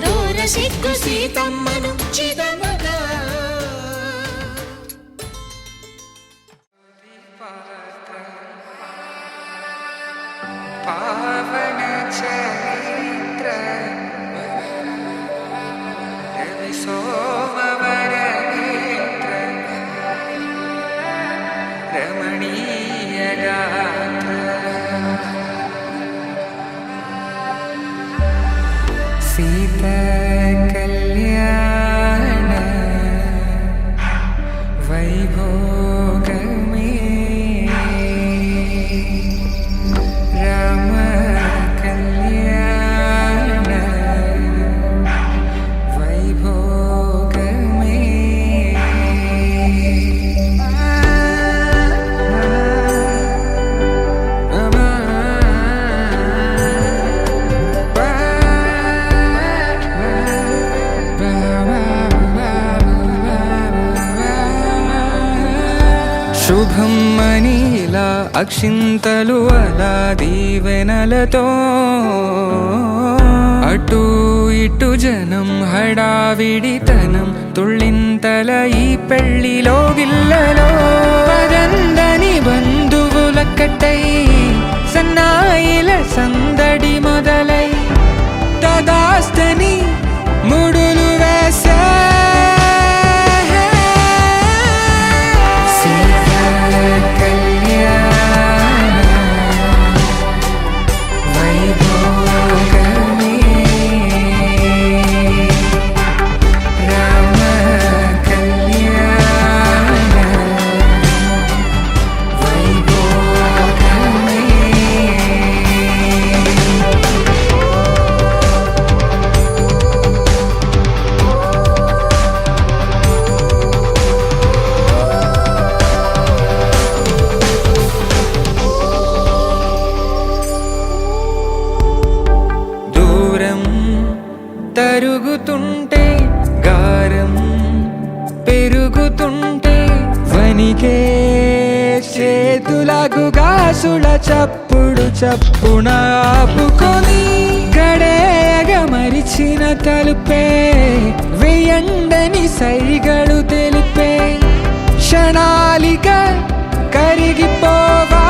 Speaker 8: దూర సిగ్గు సీతమ్మను చిదమగా
Speaker 6: పావన చరిత్ర రవి సోమవర నేత్ర రమణీయ గాత్ర సీత కళ్యాణ వైభోగమే రామ కళ్యాణ వైభోగమే శుభం మనీలా అక్షింతలు అలా దీవెనలతో అటు ఇటు జనం హడావిడితనం తుళ్ళింతల ఈ పెళ్లిలో గిల్లలో పదందని బంధువులక్కటై సన్నాయిల సందడి మొదలై తదాస్తని పనికే చేతులకు గాసుల చప్పుడు చప్పున ఆపుకొని గడేయగ మరిచిన తలుపే వెయ్యండని సైగడు తెలిపే క్షణాలిక కరిగిపోవా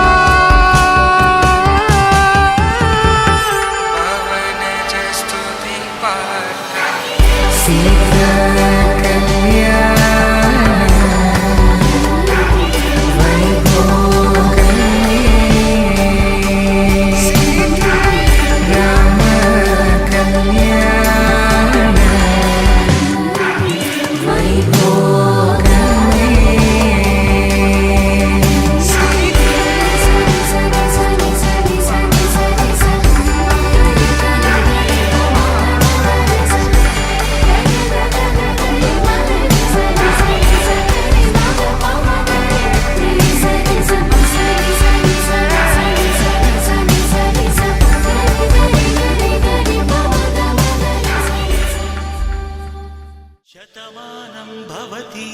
Speaker 9: శతమానం భవతి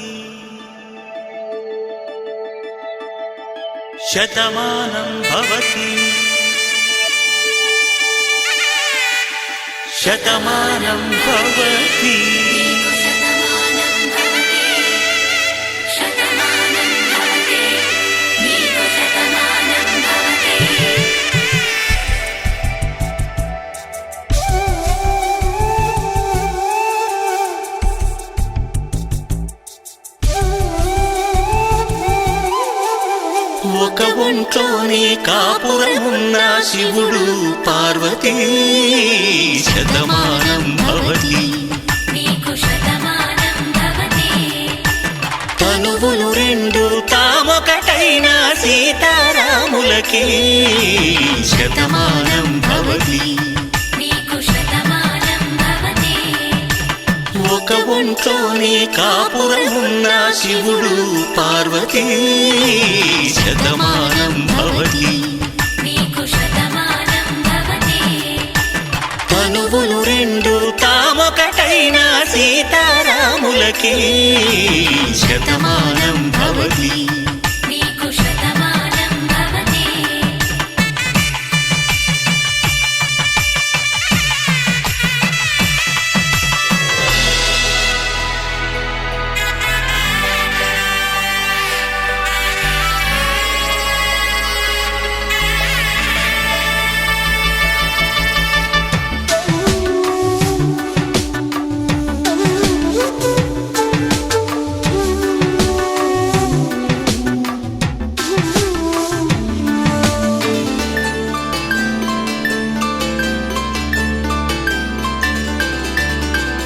Speaker 9: శతమానం భవతి
Speaker 1: శతమానం భవతి శతమానం భవతి నీకు శతమానం భవతి
Speaker 9: ఒక ఒంట్లోనే కాపురమున్న శివుడు పార్వతీ శతమానం భవతి
Speaker 1: నీకు శతమానం భవతి
Speaker 9: తనువులు రెండు తామొకటైన సీతారాములకి శతమానం భవతి
Speaker 1: నీకు శతమానం భవతి
Speaker 9: ఒక ఒంట్లోనే కాపురమున్న శివుడు పార్వతీ శతమానం భవతి
Speaker 1: నీకు శతమానం భవతి
Speaker 9: తనువులు రెండు తామొకటైన సీతారాములకి శతమానం భవతి
Speaker 1: నీకు శతమానం భవతి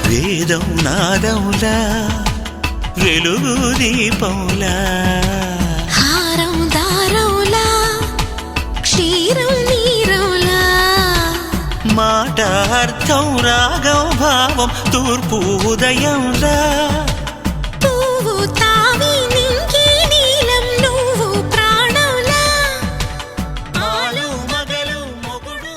Speaker 9: వేదం నాదములా వెలుగు దీపములా
Speaker 8: హారం దారౌలా క్షీరం నీరౌలా
Speaker 9: మాట అర్థం రాగం భావం తూర్పు ఉదయంలా
Speaker 8: పువ్వు తావి నింగి నీలం నువ్వు ప్రాణంలా
Speaker 9: ఆలు మగలు మొగుడు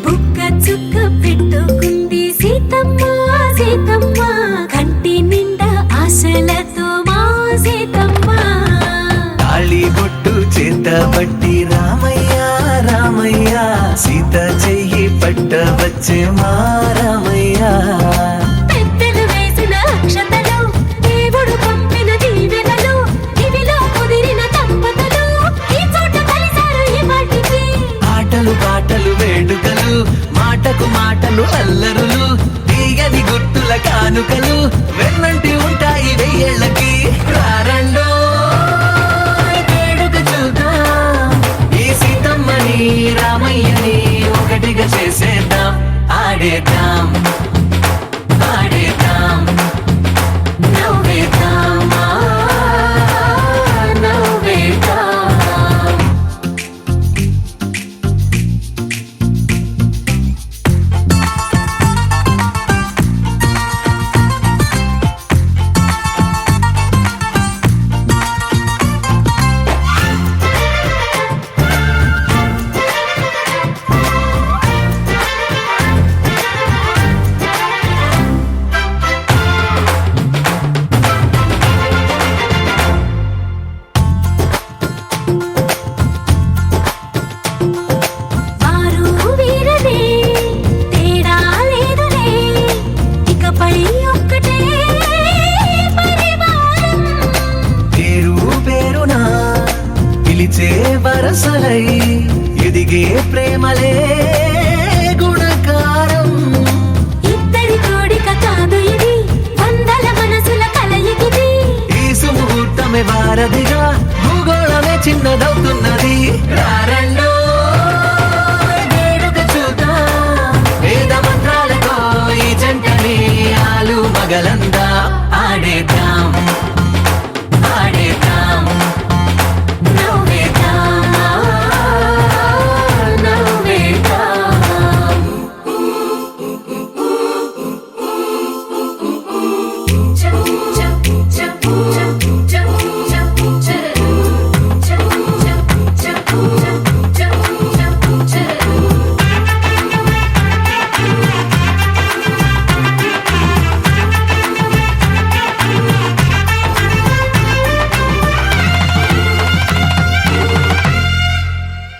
Speaker 2: బుక్క చుక్క పెట్టుకుంది సీతమ్మ సీతమ్మ కంటి నిండా ఆశలతో మా సీతమ్మ
Speaker 5: తాళి బొట్టు చేత పట్టి రామయ్య రామయ్య సీత చెయ్యి పట్ట వచ్చే మా రామయ్య
Speaker 2: పెద్దలు వేసిన అక్షతలు దేవుడు పంపిన దీవెనలు ఇవిలో కుదిరిన దంపతులు ఈ చోట కలిసారు ఈ వాటికి
Speaker 5: ఆటలు పాటలు వేడుకలు మాటకు మాటలు అల్లరులు తీగని గుట్టుల కానుకలు వెన్నంటి ఉంటాయి వెయ్యేళ్ళకి రారండో అసలై ఎదిగే ప్రేమలే గుణకారం.
Speaker 2: ఇద్దరి కోడిక కాదు ఇది, వందల మనసుల కలయికిది.
Speaker 5: ఈ సుముహూర్తమే వారధిగా భూగోళమే చిన్నదవుతున్నది. రారండో వేడుక చూద్దాం, వేద మంత్రాలతో ఈ జంటని ఆలు మగలందా ఆడేద్దాం ఆడేద్దాం
Speaker 2: నవ్వేద్దాం, నవ్వేద్దాం.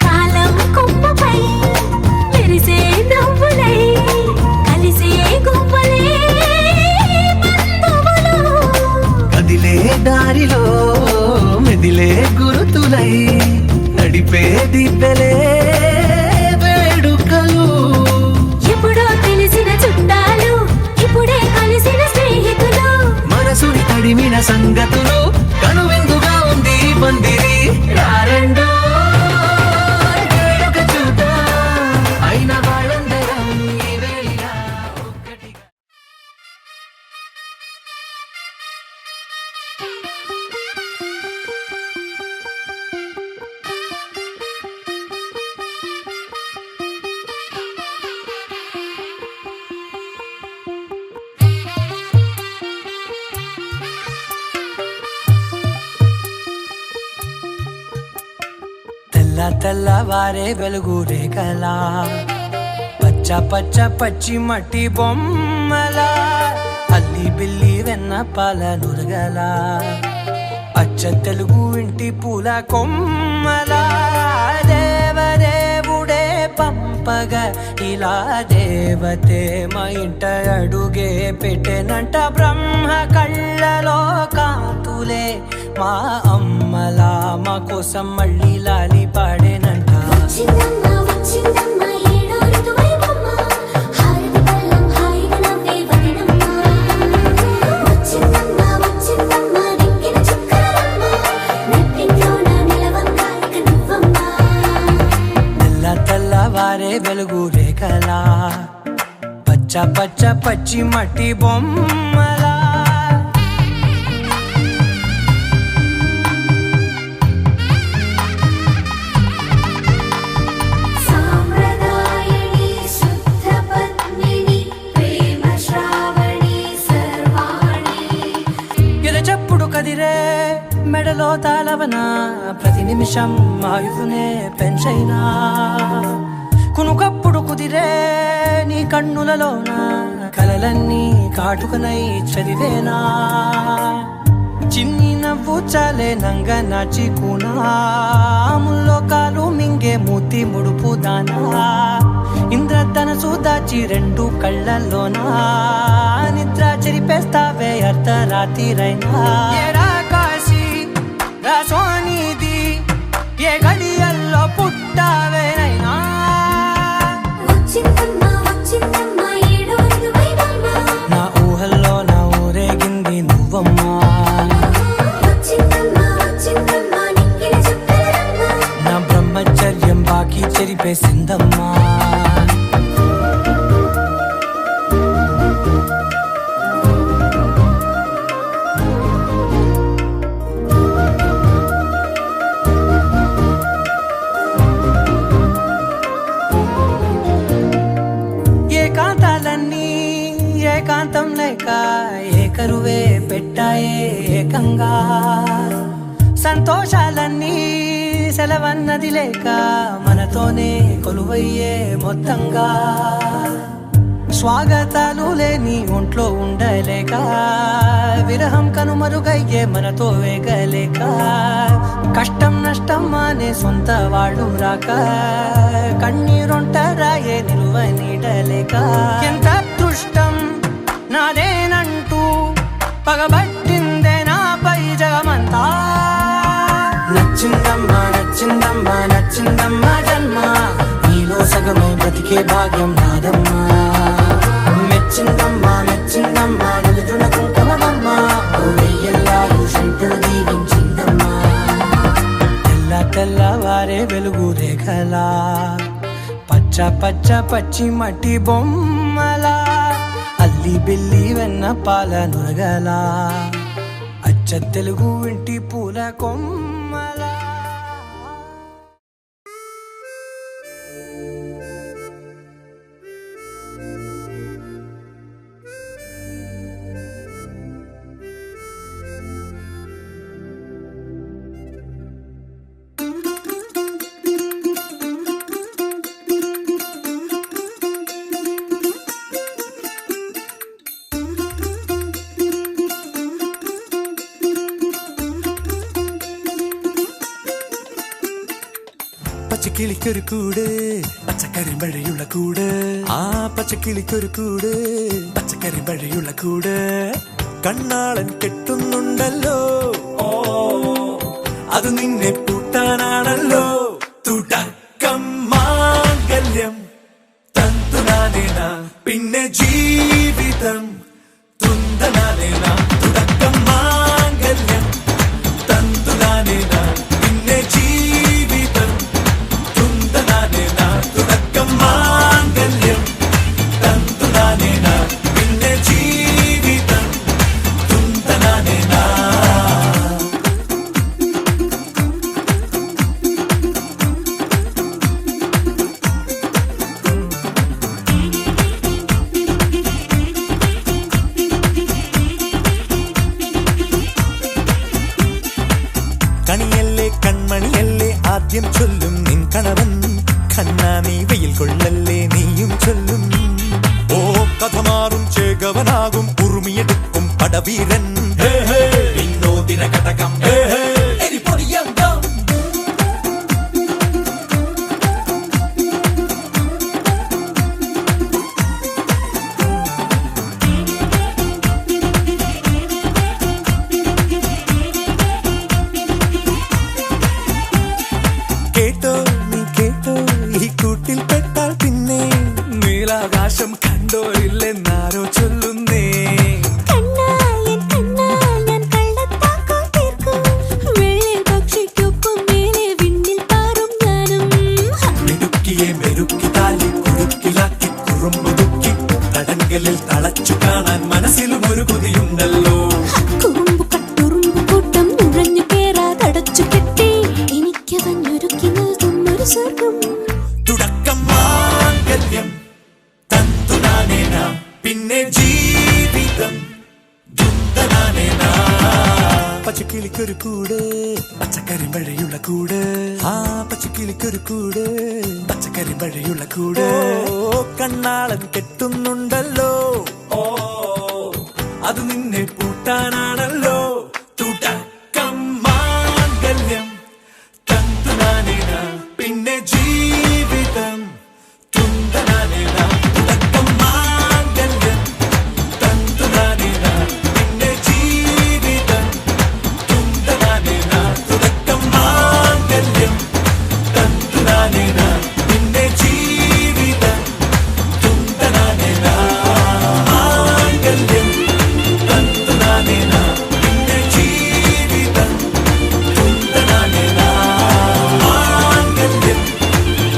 Speaker 2: కాలం కొమ్మపై మెరిసే నవ్వులై కలిసే గువ్వలే బంధువులు.
Speaker 5: కదిలే దారిలో మెదిలే గురుతులై నడిపే దివ్యలే వేడుకలు.
Speaker 2: ఎప్పుడో తెలిసిన చుట్టాలు, ఇప్పుడే కలిసిన స్నేహితులు.
Speaker 5: మనసుని తడిమిన సంగతులు కనువిందుగా ఉంది ఈ పందిరి. రారండో వేడుక చూద్దాం, అయిన వాళ్ళందరం ఈ వేళ ఒక్కటిగా. తెల్ల తెల్లవారే వెలుగు రేఖలా, పచ్చ పచ్చ పచ్చి మట్టి బొమ్మలా, అల్లి బిల్లి వెన్న పాల నురగలా, అచ్చ తెలుగు ఇంటి పూల కొమ్మలా. దేవదేవుడే పంపగా ఇలా దేవతే మా ఇంట అడుగే పెట్టెనంట. బ్రహ్మ కళ్ళలో కాంతులే మా అమ్మలా మా కోసం మళ్ళీ లాలి పాడేనంట.
Speaker 2: వచ్చిందమ్మా, వచ్చిందమ్మా ఏడో ఋతువైవమ్మ, హారతి పళ్ళం హాయిగా నవ్వే వదినమ్మ. వచ్చిందమ్మా, వచ్చిందమ్మా దిక్కిన చుక్కలమ్మ, నెట్టింట్లోన నిలవంగా ఇక నువ్వమ్మా.
Speaker 5: తెల్ల తెల్లవారే వెలుగు రేఖలా, పచ్చ పచ్చ పచ్చి మట్టి బొమ్మలా.
Speaker 2: సాంప్రదాయని శుద్ధ పద్మిని ప్రేమ శ్రావణి సర్వాణి.
Speaker 5: ఎరచప్పుడు కదిరే మెడలో తాళవన, ప్రతి నిమిషం ఆయుధునే పెంచైనా. కునుకప్పుడు కుదిరే నీ కన్నులలోన కలలన్నీ కాటుకనై చదివేనా. చిన్ని నవ్వు చాలే నంగ నాచి కూనాముల్లో కాలు మింగే మూతి ముడుపు దానా. ఇంద్రధనసు దాచి రెండు కళ్ళల్లోనా, నిద్ర చెరిపేస్తావే అర్ధరాత్రిరైనా. ఏరా కాశీ రా సోనిది, ఏ గడియల్లో పుట్టావేనైనా.
Speaker 2: వచ్చిందమ్మా, వచ్చిందమ్మా ఏడో ఋతువైవమ్మ,
Speaker 5: నా ఊహల్లో నా ఊరేగింది నువ్వమ్మా.
Speaker 2: వచ్చిందమ్మా, వచ్చిందమ్మా నిక్కిన చుక్కలమ్మ.
Speaker 5: నా బ్రహ్మచర్యం బాకీ చెరిపేసిందమ్మా. ఏకాంతాలన్నీ ఏకాంతం లేక ఏకరువే పెట్టాయే ఏకంగా. సంతోషాలన్నీ సెలవన్నది లేక మనతోనే కొలువయ్యే మొత్తంగా. స్వాగతాలు లేని ఒంట్లో ఉండలేక, విరహం కనుమరుగయ్యే మనతో వేగలేక. కష్టం నష్టం అనే సొంత వాళ్ళు రాక, కన్నీరొంటరాయే నిలువ నీడలేక. ఎంత అదృష్టం నాదేనంటూ పగబట్టిందే నాపై జగమంతా. నచ్చిందమ్మా నచ్చిందమ్మా నచ్చిందమ్మా సగమై బ్రతికే భాగ్యం నాదమ్మా మెచ్చిందమ్మా మెచ్చిందమ్మా నిలుతున్న కుంకుమమ్మా వెయ్యల్లాలు శంకులు దీవించిందమ్మా తెల్ల తెల్లవారే వెలుగు రేఖలా పచ్చ పచ్చ పచ్చి మట్టి బొమ్మలా అల్లి బిల్లి వెన్న పాల నురగలా అచ్చ తెలుగు ఇంటి పూల కొమ్మలా
Speaker 10: പച്ചക്കിളിക്കൊരു കൂട് പച്ചക്കരിമ്പഴയുള്ള കൂട് ആ പച്ചക്കിളിക്കൊരു കൂട് പച്ചക്കരിമ്പഴയുള്ള കൂട് കണ്ണാളൻ കെട്ടുന്നുണ്ടല്ലോ ഓ അത് നിന്നെ പൂട്ടാനാണല്ലോ തുടക്കം മാംഗല്യം തന്തുനാനേന പിന്നെ ജീവിതം തുന്തനാനേന തുടക്കം മാംഗല്യം തന്തുനാനേന പിന്നെ ജീവിതം തുന്തനാനേന തുടക്കം മാംഗല്യം തന്തുനാനേന പിന്നെ ജീവിതം തുന്തനാനേന കണിയല്ലേ കൺമണിയല്ലേ ആദ്യം ചൊല്ലും നിൻ കണവൻ കണ്ണാ നീ വെയിൽ കൊള്ളല്ലേ നീയും ചൊല്ലും ഓ കഥ മാറും ചേകവനാകും ഉറുമിയെടുക്കും പടവീരൻ വിനോദിന കടകം എരിപൊടിയന്തം കേട്ടോ നീ കേട്ടോ ഈ കൂട്ടിൽ പെട്ടാൽ പിന്നെ നീലാകാശം കണ്ടോ ഇല്ലെന്നാരോ ചൊല്ലുന്നേ മിടുക്കിയെ മെരുക്കി താലി കുടുക്കിലാക്കി കുറുമ്പുതുക്കി തടങ്കലിൽ തളച്ചു കാണാൻ മനസ്സിലും ഒരു കൊതിയുണ്ടല്ലോ തുടക്കം മാംഗല്യം തന്തുനാനേന പിന്നെ ജീവിതം ദുന്തനാനേന പച്ചക്കിളിക്കൊരു കൂട് പച്ചക്കരിമ്പഴയുള്ള കൂട് ആ പച്ചക്കിളിക്കൊരു കൂട് പച്ചക്കരിമ്പഴയുള്ള കൂട് ഓ കണ്ണാളൻ കെട്ടുന്നുണ്ടല്ലോ ഓ അത് നിന്നെ പൂട്ടാനാണല്ലോ തുടക്കം മാംഗല്യം തന്തുനാനേന പിന്നെ ജീവിതം തുന്തനാനേന തുടക്കം മാംഗല്യം തന്തുനാനേന പിന്നെ ജീവിതം തുന്തനാനേന തുടക്കം മാംഗല്യം തന്തുനാനേന പിന്നെ ജീവിതം തുന്തനാനേന മാംഗല്യം തന്തുനാനേന പിന്നെ ജീവിതം തുന്തനാനേന മാംഗല്യം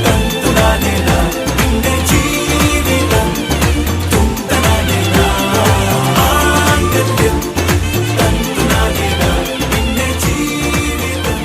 Speaker 10: തന്തുനാനേന പിന്നെ ജീവിതം തുന്തനാനേന മാംഗല്യം തന്തുനാനേന പിന്നെ ജീവിതം